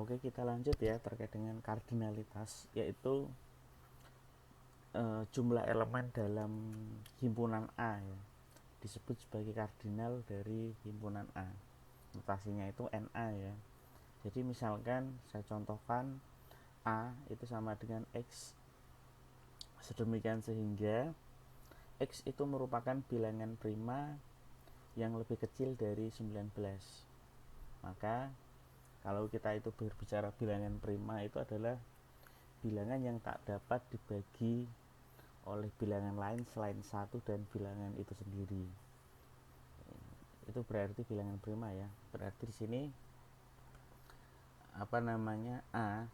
Oke, kita lanjut ya terkait dengan kardinalitas, yaitu jumlah elemen dalam himpunan A ya, disebut sebagai kardinal dari himpunan A. Notasinya itu Na ya. Jadi misalkan saya contohkan A itu sama dengan X, sedemikian sehingga X itu merupakan bilangan prima yang lebih kecil dari 19. Maka kalau kita itu berbicara bilangan prima, itu adalah bilangan yang tak dapat dibagi oleh bilangan lain selain satu dan bilangan itu sendiri. Itu berarti bilangan prima ya. Berarti di sini A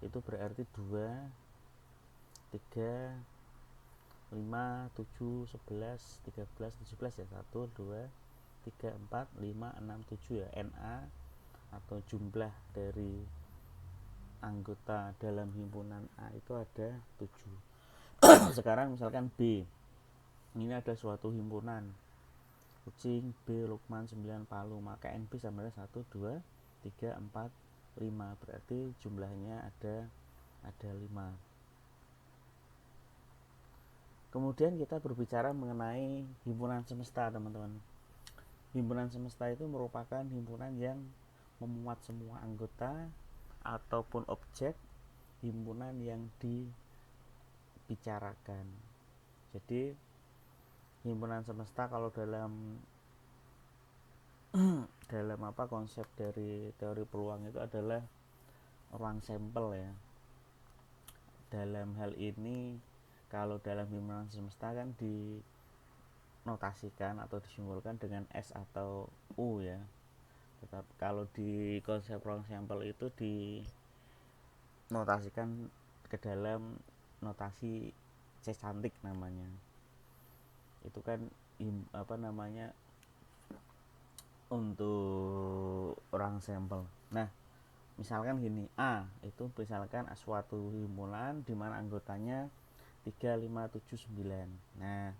itu berarti 2, 3, 5, 7, 11, 13, 17 ya. 1, 2, 3, 4, 5, 6, 7 ya. Na atau jumlah dari anggota dalam himpunan A itu ada 7. Sekarang misalkan B, ini ada suatu himpunan Kucing, B, Lukman, 9, Palu, maka NB sama dengan 1, 2, 3, 4, 5. Berarti jumlahnya ada 5. Kemudian kita berbicara mengenai himpunan semesta, teman-teman. Himpunan semesta itu merupakan himpunan yang memuat semua anggota ataupun objek himpunan yang dibicarakan. Jadi himpunan semesta kalau dalam konsep dari teori peluang itu adalah ruang sampel ya. Dalam hal ini kalau dalam himpunan semesta kan dinotasikan atau disimbolkan dengan S atau U ya. Tetapi kalau di konsep ruang sampel itu dinotasikan ke dalam notasi C cantik namanya. Itu kan untuk orang sampel. Nah, misalkan gini, A itu misalkan suatu himpunan di mana anggotanya 3, 5, 7, 9. Nah,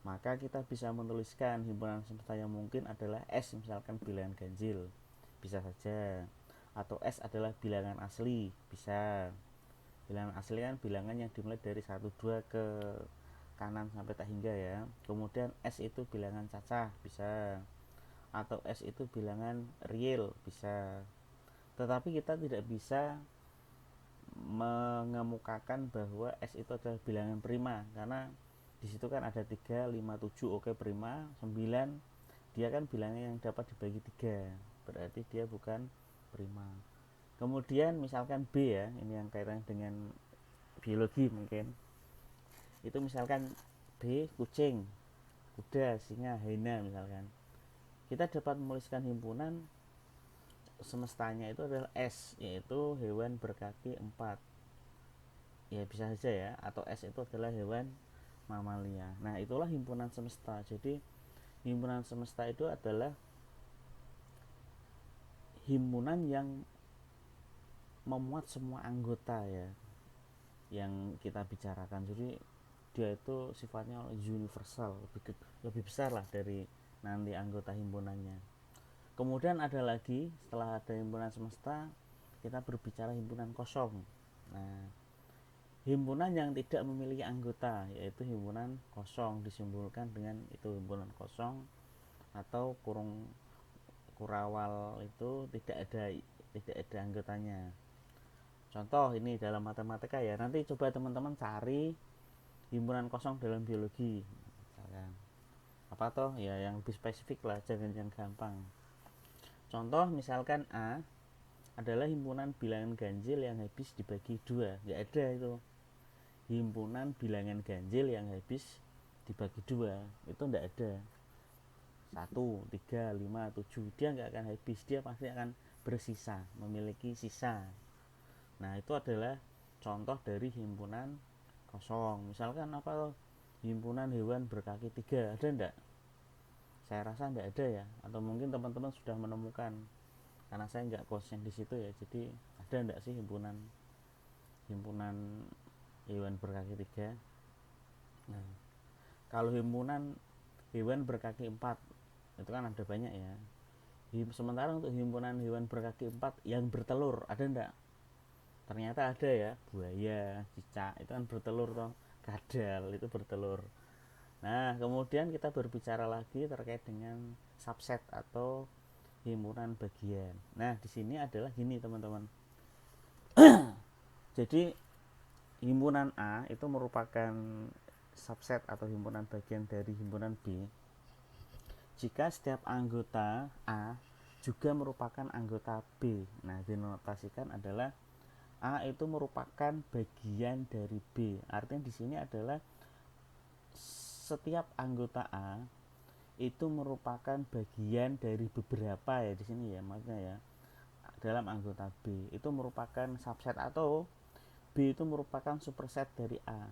maka kita bisa menuliskan himpunan semesta yang mungkin adalah S, misalkan bilangan ganjil, bisa saja. Atau S adalah bilangan asli, bisa. Bilangan asli kan bilangan yang dimulai dari 1, 2 ke kanan sampai tak hingga ya. Kemudian S itu bilangan cacah, bisa. Atau S itu bilangan real, bisa. Tetapi kita tidak bisa mengemukakan bahwa S itu adalah bilangan prima, karena di situ kan ada 3, 5, 7, oke prima. 9 dia kan bilangan yang dapat dibagi 3, berarti dia bukan prima. Kemudian misalkan B ya, ini yang kaitan dengan biologi mungkin. Itu misalkan B kucing, kuda, singa, hyena misalkan. Kita dapat menuliskan himpunan semestanya itu adalah S, yaitu hewan berkaki 4. Ya bisa saja ya, atau S itu adalah hewan mamalia. Nah, itulah himpunan semesta. Jadi himpunan semesta itu adalah himpunan yang memuat semua anggota ya yang kita bicarakan. Jadi dia itu sifatnya universal, lebih besar lah dari nanti anggota himpunannya. Kemudian ada lagi, setelah ada himpunan semesta, kita berbicara himpunan kosong. Nah, himpunan yang tidak memiliki anggota yaitu himpunan kosong, disimbolkan dengan itu himpunan kosong atau kurung kurawal, itu tidak ada anggotanya. Contoh ini dalam matematika ya, nanti coba teman-teman cari himpunan kosong dalam biologi misalkan apa toh ya, yang lebih spesifik lah, jangan yang gampang. Contoh misalkan A adalah himpunan bilangan ganjil yang habis dibagi 2, nggak ada itu himpunan bilangan ganjil yang habis dibagi 2, itu nggak ada. 1, 3, 5, 7 dia nggak akan habis, dia pasti akan bersisa, memiliki sisa. Nah, itu adalah contoh dari himpunan kosong. Misalkan apa, himpunan hewan berkaki 3, ada enggak? Saya rasa enggak ada ya, atau mungkin teman-teman sudah menemukan, karena saya enggak konsen di situ ya. Jadi ada enggak sih himpunan hewan berkaki 3? Nah, kalau himpunan hewan berkaki 4 itu kan ada banyak ya. Sementara untuk himpunan hewan berkaki 4 yang bertelur ada enggak? Ternyata ada ya, buaya, cicak itu kan bertelur toh, kadal itu bertelur. Nah, kemudian kita berbicara lagi terkait dengan subset atau himpunan bagian. Nah, di sini adalah gini teman-teman. Jadi himpunan A itu merupakan subset atau himpunan bagian dari himpunan B jika setiap anggota A juga merupakan anggota B. Nah, dinotasikan adalah A itu merupakan bagian dari B. Artinya di sini adalah setiap anggota A itu merupakan bagian dari beberapa ya di sini ya, maksudnya ya. Dalam anggota B itu merupakan subset atau B itu merupakan superset dari A.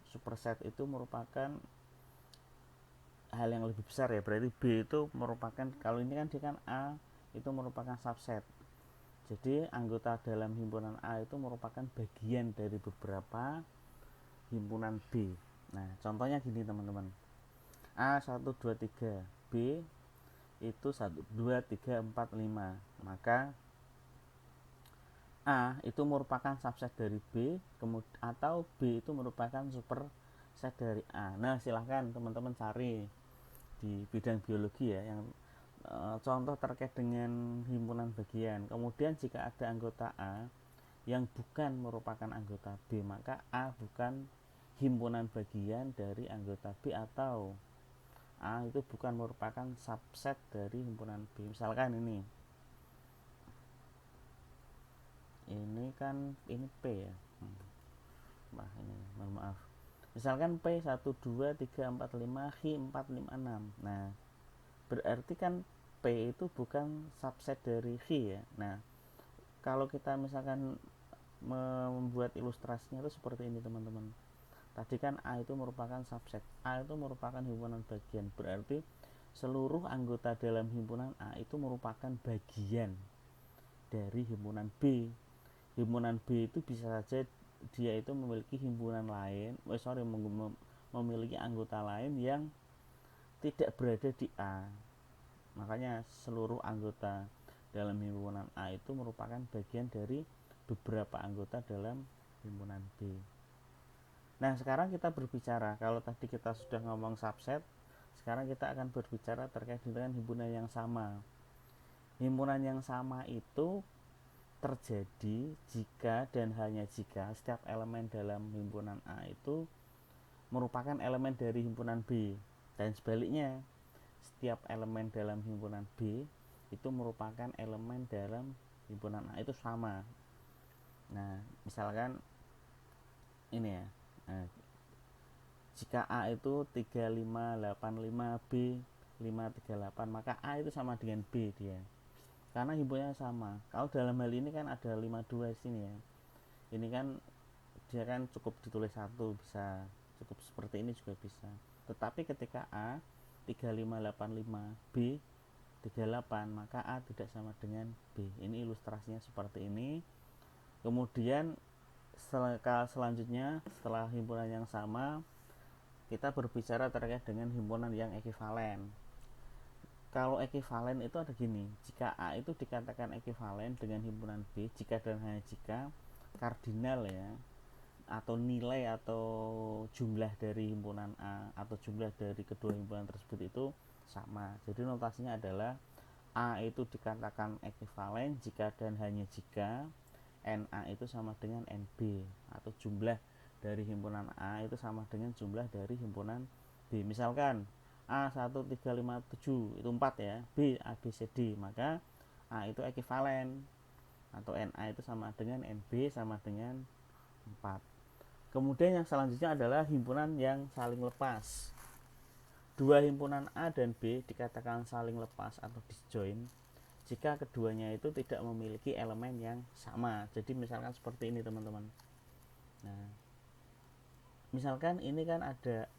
Superset itu merupakan hal yang lebih besar ya, berarti B itu merupakan, kalau ini kan dia kan A itu merupakan subset. Jadi anggota dalam himpunan A itu merupakan bagian dari beberapa himpunan B. Nah, contohnya gini teman-teman. A 1 2 3, B itu 1 2 3 4 5. Maka A itu merupakan subset dari B, atau B itu merupakan superset dari A. Nah, silahkan teman-teman cari di bidang biologi ya yang contoh terkait dengan himpunan bagian. Kemudian jika ada anggota A yang bukan merupakan anggota B, maka A bukan himpunan bagian dari anggota B, atau A itu bukan merupakan subset dari himpunan B. Misalkan ini kan ini P ya. Nah, ini mohon maaf. Misalkan P 1 2 3 4 5, H 4 5 6. Nah, berarti kan P itu bukan subset dari H ya. Nah, kalau kita misalkan membuat ilustrasinya itu seperti ini teman-teman. Tadi kan A itu merupakan subset, A itu merupakan himpunan bagian, berarti seluruh anggota dalam himpunan A itu merupakan bagian dari himpunan B. Himpunan B itu bisa saja dia itu memiliki himpunan lain, memiliki anggota lain yang tidak berada di A. Makanya seluruh anggota dalam himpunan A itu merupakan bagian dari beberapa anggota dalam himpunan B. Nah, sekarang kita berbicara, kalau tadi kita sudah ngomong subset, sekarang kita akan berbicara terkait dengan himpunan yang sama. Himpunan yang sama itu terjadi jika dan hanya jika setiap elemen dalam himpunan A itu merupakan elemen dari himpunan B, dan sebaliknya setiap elemen dalam himpunan B itu merupakan elemen dalam himpunan A, itu sama. Nah, misalkan ini ya. Nah, jika A itu 3585, B 538, maka A itu sama dengan B dia. Karena himpunannya sama. Kalau dalam hal ini kan ada 52 di sini ya. Ini kan dia kan cukup ditulis satu, bisa cukup seperti ini juga bisa. Tetapi ketika A 3585, B 38, maka A tidak sama dengan B. Ini ilustrasinya seperti ini. Kemudian selanjutnya setelah himpunan yang sama, kita berbicara terkait dengan himpunan yang ekivalen. Kalau ekivalen itu ada gini, jika A itu dikatakan ekivalen dengan himpunan B jika dan hanya jika kardinal ya, atau nilai atau jumlah dari himpunan A atau jumlah dari kedua himpunan tersebut itu sama. Jadi notasinya adalah A itu dikatakan ekivalen jika dan hanya jika NA itu sama dengan NB, atau jumlah dari himpunan A itu sama dengan jumlah dari himpunan B. Misalkan A 1357 itu 4 ya, B A B C D, maka A itu ekivalen atau NA itu sama dengan NB sama dengan 4. Kemudian yang selanjutnya adalah himpunan yang saling lepas. Dua himpunan A dan B dikatakan saling lepas atau disjoint jika keduanya itu tidak memiliki elemen yang sama. Jadi misalkan seperti ini teman-teman. Nah, misalkan ini kan ada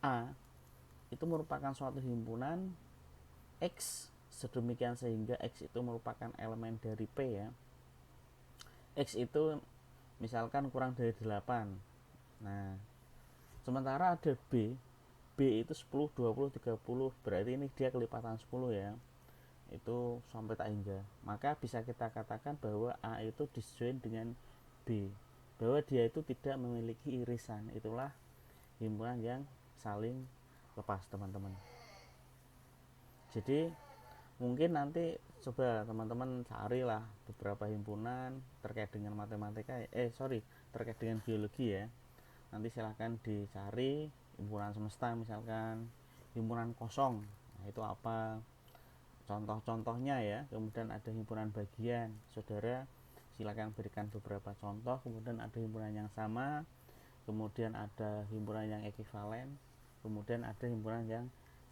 A itu merupakan suatu himpunan X sedemikian sehingga X itu merupakan elemen dari P ya. X itu misalkan kurang dari 8. Nah, sementara ada B B itu 10, 20, 30, berarti ini dia kelipatan 10 ya, itu sampai tak hingga. Maka bisa kita katakan bahwa A itu disjoin dengan B, bahwa dia itu tidak memiliki irisan. Itulah himpunan yang saling lepas, teman-teman. Jadi mungkin nanti coba teman-teman carilah beberapa himpunan terkait dengan matematika, terkait dengan biologi ya. Nanti silahkan dicari himpunan semesta misalkan, himpunan kosong, nah itu apa contoh-contohnya ya. Kemudian ada himpunan bagian, saudara silakan berikan beberapa contoh. Kemudian ada himpunan yang sama, kemudian ada himpunan yang ekivalen, kemudian ada himpunan yang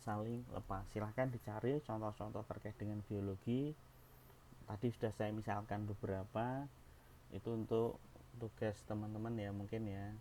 saling lepas. Silahkan dicari contoh-contoh terkait dengan biologi. Tadi sudah saya misalkan beberapa, itu untuk tugas teman-teman ya mungkin ya.